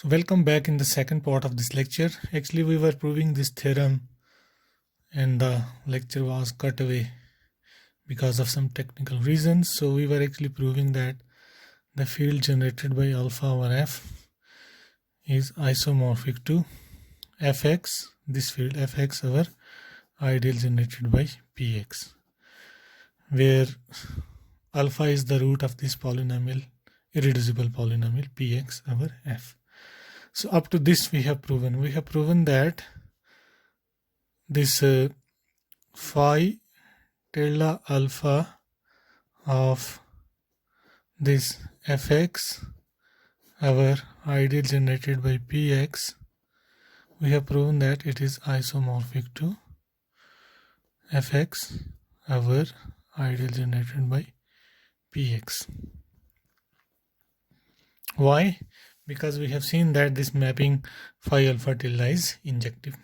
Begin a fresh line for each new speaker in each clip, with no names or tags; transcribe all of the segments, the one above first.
So welcome back in the second part of this lecture. Actually, we were proving this theorem and the lecture was cut away because of some technical reasons. So we were actually proving that the field generated by alpha over f is isomorphic to fx, this field fx over ideal generated by px, where alpha is the root of this polynomial, irreducible polynomial px over f. So up to this we have proven that this phi tilde alpha of this fx, our ideal generated by px, we have proven that it is isomorphic to fx, our ideal generated by px. Why? Because we have seen that this mapping phi alpha tilde is injective.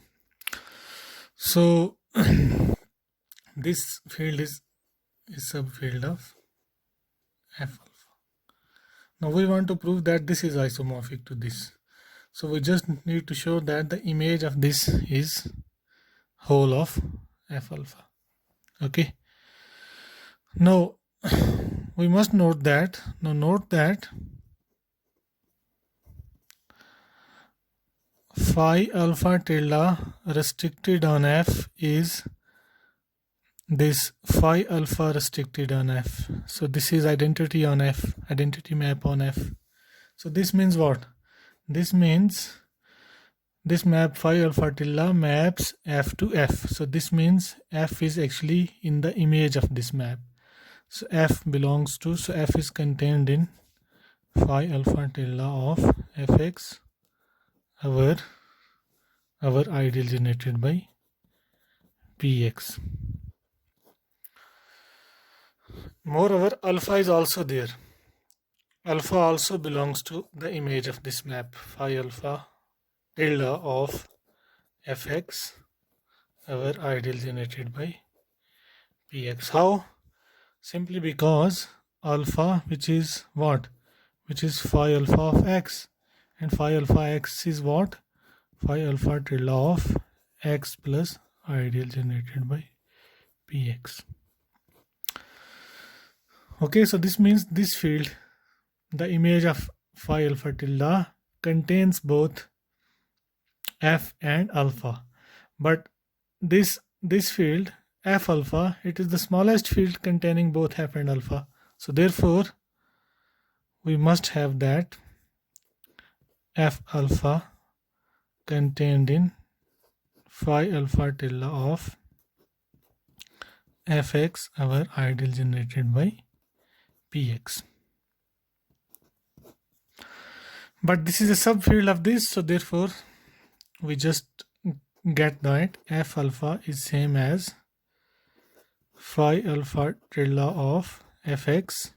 So this field is subfield of f alpha. Now we want to prove that this is isomorphic to this. So we just need to show that the image of this is whole of f alpha. Okay. Now we must note that. Phi alpha tilde restricted on f is this phi alpha restricted on f. So this is identity on f, identity map on f. So this means what? This means this map phi alpha tilde maps f to f. So this means f is actually in the image of this map. So f belongs to, so f is contained in phi alpha tilde of fx, our ideal generated by px. Moreover, alpha is also there. Alpha also belongs to the image of this map, phi alpha tilde of fx, our ideal generated by px. How? Simply because alpha, which is what? Which is phi alpha of x, and phi alpha x is what? Phi alpha tilde of x plus ideal generated by px. Okay, so this means this field, the image of phi alpha tilde, contains both f and alpha. But this field f alpha, it is the smallest field containing both f and alpha. So therefore we must have that f alpha contained in phi alpha tilde of fx, our ideal generated by px. But this is a subfield of this, so therefore we just get that f alpha is same as phi alpha tilde of fx,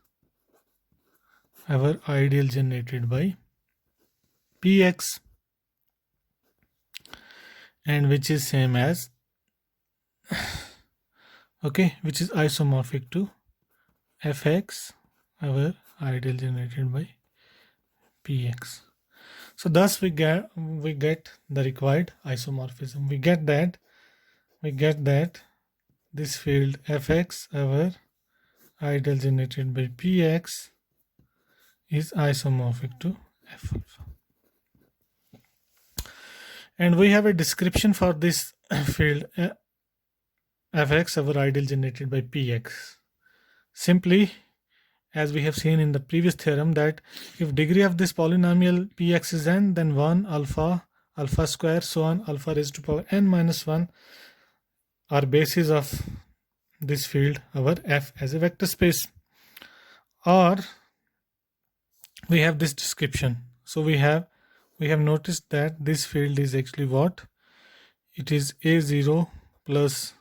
our ideal generated by px, and which is same as okay, which is isomorphic to fx, our ideal generated by px. So thus we get the required isomorphism. We get that this field fx, our ideal generated by px, is isomorphic to f alpha. And we have a description for this field fx, our ideal generated by px. Simply, as we have seen in the previous theorem, that if degree of this polynomial px is n, then 1 alpha square so on alpha raised to power n minus 1 are bases of this field, our f, as a vector space. Or we have this description. So we have noticed that this field is actually what? It is a0 plus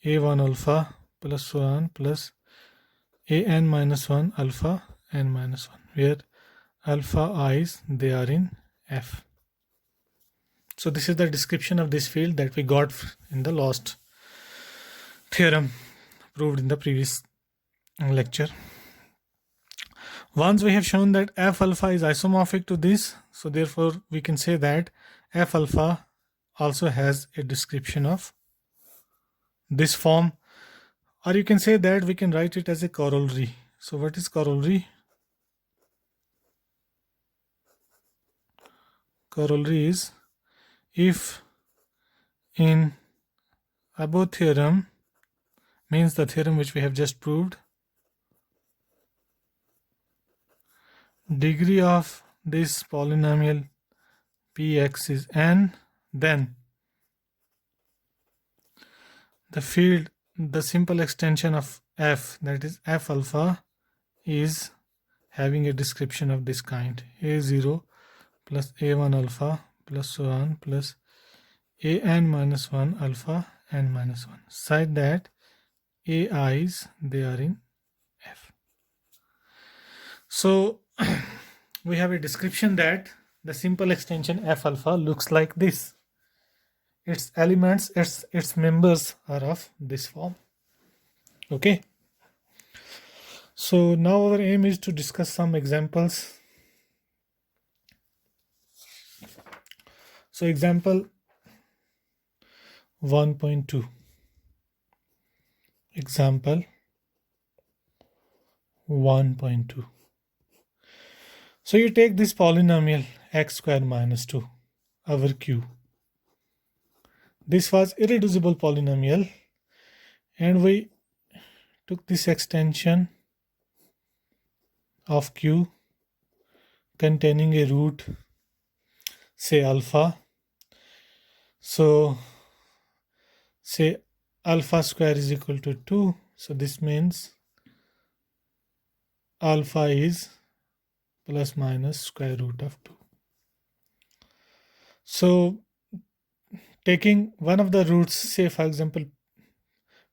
a1 alpha plus so on plus an minus 1 alpha n minus 1, where alpha i's, they are in f. So this is the description of this field that we got in the last theorem proved in the previous lecture. Once we have shown that f alpha is isomorphic to this, so therefore we can say that f alpha also has a description of this form, or you can say that we can write it as a corollary. So what is corollary? Corollary is if in above theorem, means the theorem which we have just proved, degree of this polynomial px is n, then the field, the simple extension of f, that is f alpha, is having a description of this kind: a0 plus a1 alpha plus so on plus an minus 1 alpha n minus 1, such that ai's, they are in f. So we have a description that the simple extension f alpha looks like this. Its elements, its members are of this form. Okay. So now our aim is to discuss some examples. So example 1.2. Example 1.2. So you take this polynomial x squared minus 2 over q. This was irreducible polynomial, and we took this extension of q containing a root, say alpha. So say alpha square is equal to 2. So this means alpha is plus minus square root of 2. So taking one of the roots, say for example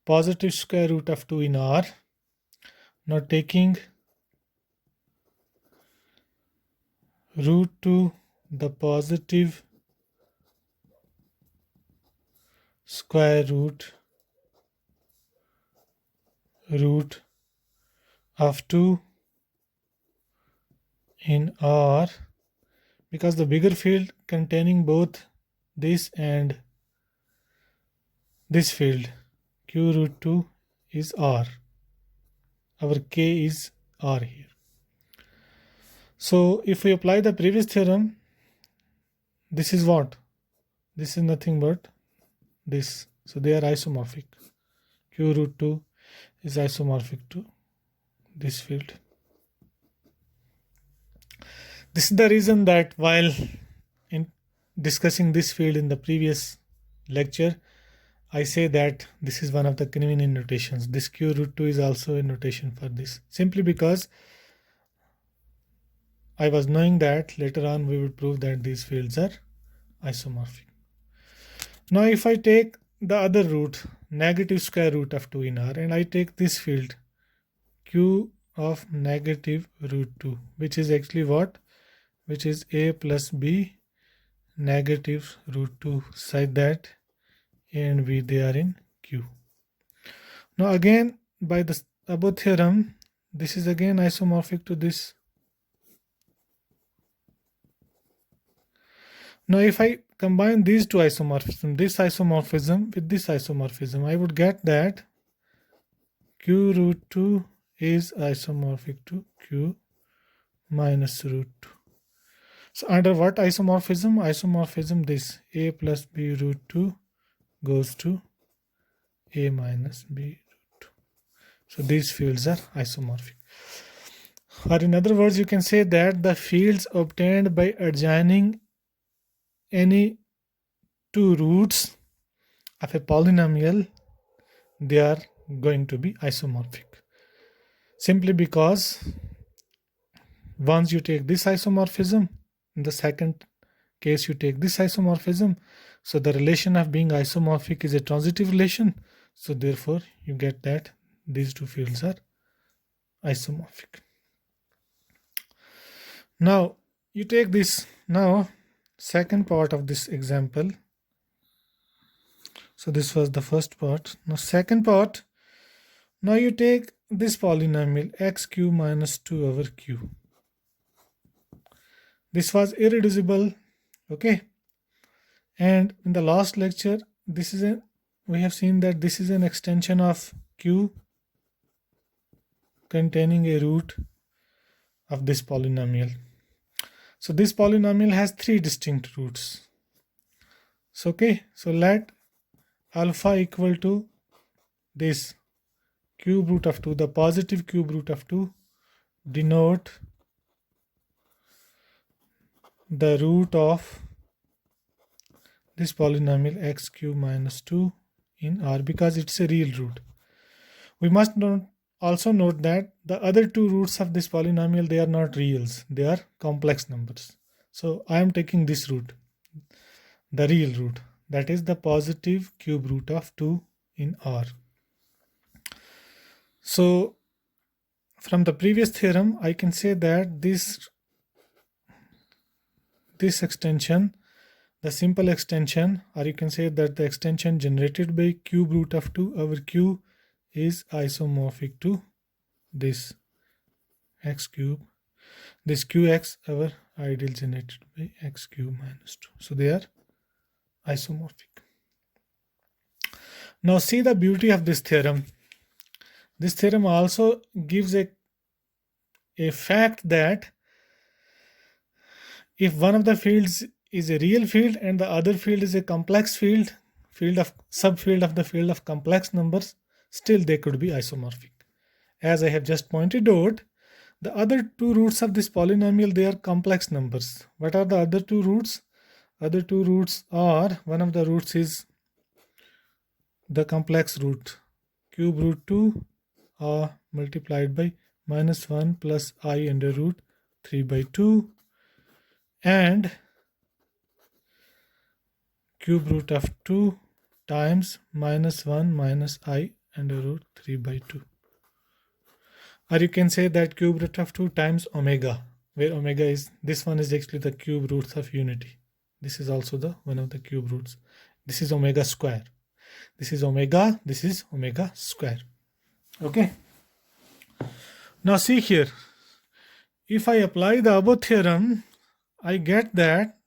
positive square root of 2 in R, now taking root 2 the positive square root of 2 in R, because the bigger field containing both this and this field, q root 2 is R. Our k is R here. So if we apply the previous theorem, this is what? This is nothing but this. So they are isomorphic. Q root 2 is isomorphic to this field. This is the reason that while in discussing this field in the previous lecture, I say that this is one of the convenient notations. This q root 2 is also a notation for this, simply because I was knowing that later on we would prove that these fields are isomorphic. Now if I take the other root, negative square root of 2 in R, and I take this field q of negative root 2, which is actually what? Which is a plus b negative root 2, such that a and b, they are in q. Now again, by the above theorem, this is again isomorphic to this. Now if I combine these two isomorphisms, this isomorphism with this isomorphism, I would get that q root 2 is isomorphic to q minus root 2. So under what isomorphism? Isomorphism this, a plus b root 2 goes to a minus b root 2. So these fields are isomorphic. Or in other words, you can say that the fields obtained by adjoining any two roots of a polynomial, they are going to be isomorphic. Simply because once you take this isomorphism, in the second case you take this isomorphism, so the relation of being isomorphic is a transitive relation. So therefore you get that these two fields are isomorphic. Now you take this, now second part of this example. So this was the first part. Now second part, now you take this polynomial xq minus 2 over q. This was irreducible. Okay, and in the last lecture, we have seen that this is an extension of Q containing a root of this polynomial. So this polynomial has three distinct roots. So let alpha equal to this cube root of 2, the positive cube root of 2, denote the root of this polynomial x cube minus 2 in R, because it's a real root. We must also note that the other two roots of this polynomial, they are not reals, they are complex numbers. So I am taking this root, the real root, that is the positive cube root of 2 in R. So from the previous theorem, I can say that this extension, the simple extension, or you can say that the extension generated by cube root of 2 over q is isomorphic to this x cube, this qx over ideal generated by x cube minus 2. So they are isomorphic. Now see the beauty of this theorem. This theorem also gives a fact that if one of the fields is a real field and the other field is a complex field, subfield of the field of complex numbers, still they could be isomorphic. As I have just pointed out, the other two roots of this polynomial, they are complex numbers. What are the other two roots? Other two roots are, one of the roots is the complex root cube root 2 multiplied by minus 1 plus I under root 3 by 2, and cube root of 2 times minus 1 minus I under root 3 by 2. Or you can say that cube root of 2 times omega, where omega is, this one is actually the cube roots of unity. This is also the one of the cube roots. This is omega square. This is omega square. Okay. Now see here, if I apply the above theorem, I get that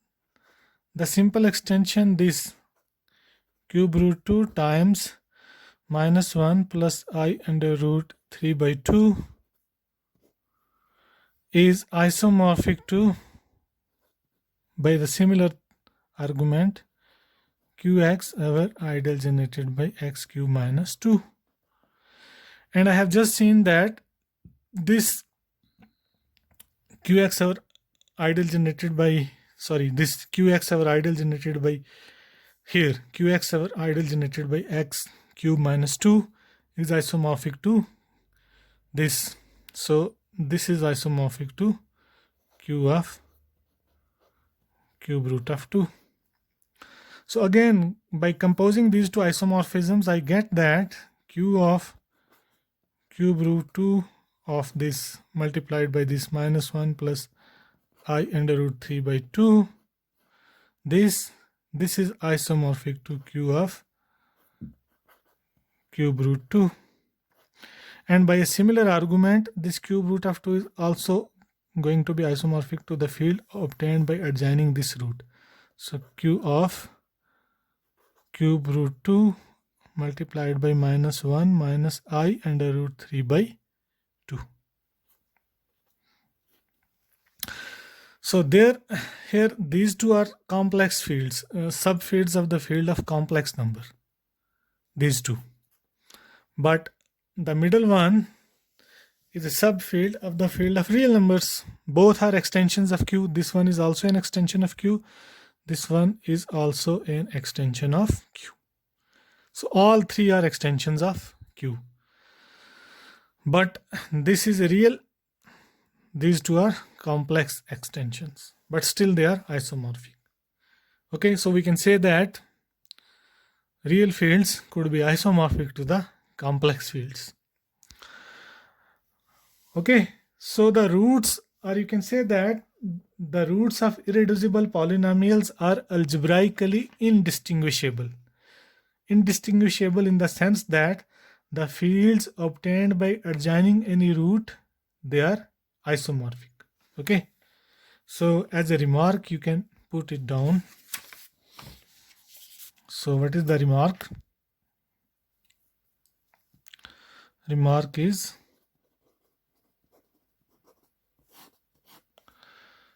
the simple extension, this cube root 2 times minus 1 plus I under root 3 by 2 is isomorphic to, by the similar argument, qx over ideal generated by x cube minus 2. And I have just seen that this qx over ideal generated by, this qx over ideal generated by here, qx over ideal generated by x cube minus 2 is isomorphic to this. So this is isomorphic to q of cube root of 2. So again, by composing these two isomorphisms, I get that q of cube root 2 of this multiplied by this minus 1 plus I under root 3 by 2, this is isomorphic to q of cube root 2. And by a similar argument, this cube root of 2 is also going to be isomorphic to the field obtained by adjoining this root. So q of cube root 2 multiplied by minus 1 minus I under root 3 by 2. So here these two are complex fields, subfields of the field of complex number, these two. But the middle one is a subfield of the field of real numbers. Both are extensions of Q. This one is also an extension of Q. This one is also an extension of Q. So all three are extensions of Q. But this is a real, these two are complex extensions, but still they are isomorphic. Okay, so we can say that real fields could be isomorphic to the complex fields. Okay, so the roots, or you can say that the roots of irreducible polynomials are algebraically indistinguishable. Indistinguishable in the sense that the fields obtained by adjoining any root, they are isomorphic. Okay, So as a remark, you can put it down. So what is the remark? Remark is,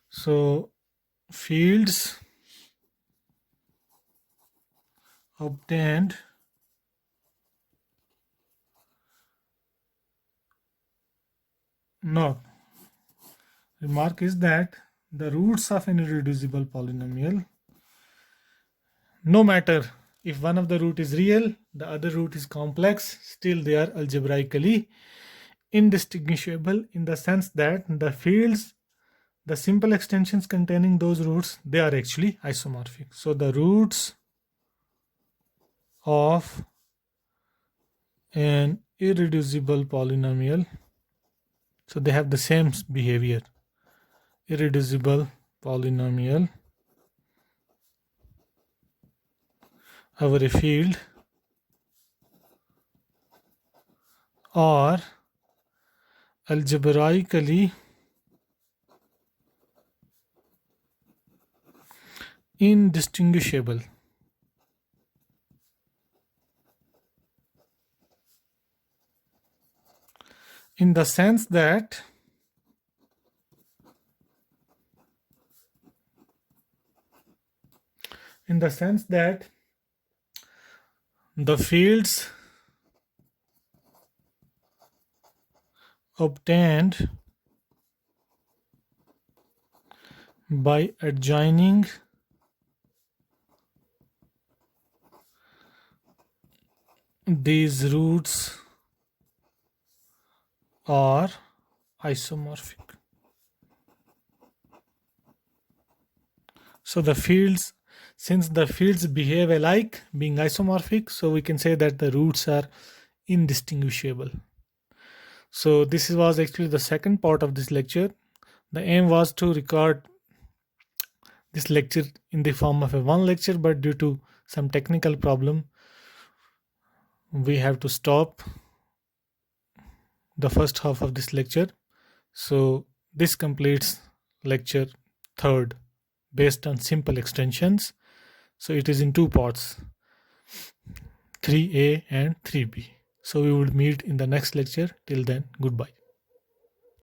so fields obtained no. Remark is that the roots of an irreducible polynomial, no matter if one of the root is real, the other root is complex, still they are algebraically indistinguishable, in the sense that the fields, the simple extensions containing those roots, they are actually isomorphic. So the roots of an irreducible polynomial, so they have the same behavior. Irreducible polynomial over a field are algebraically indistinguishable. In the sense that the fields obtained by adjoining these roots are isomorphic. So the fields, since the fields behave alike, being isomorphic, so we can say that the roots are indistinguishable. So this was actually the second part of this lecture. The aim was to record this lecture in the form of a one lecture, but due to some technical problem, we have to stop the first half of this lecture. So this completes lecture third based on simple extensions. So it is in two parts, 3a and 3b. So we will meet in the next lecture. Till then, goodbye.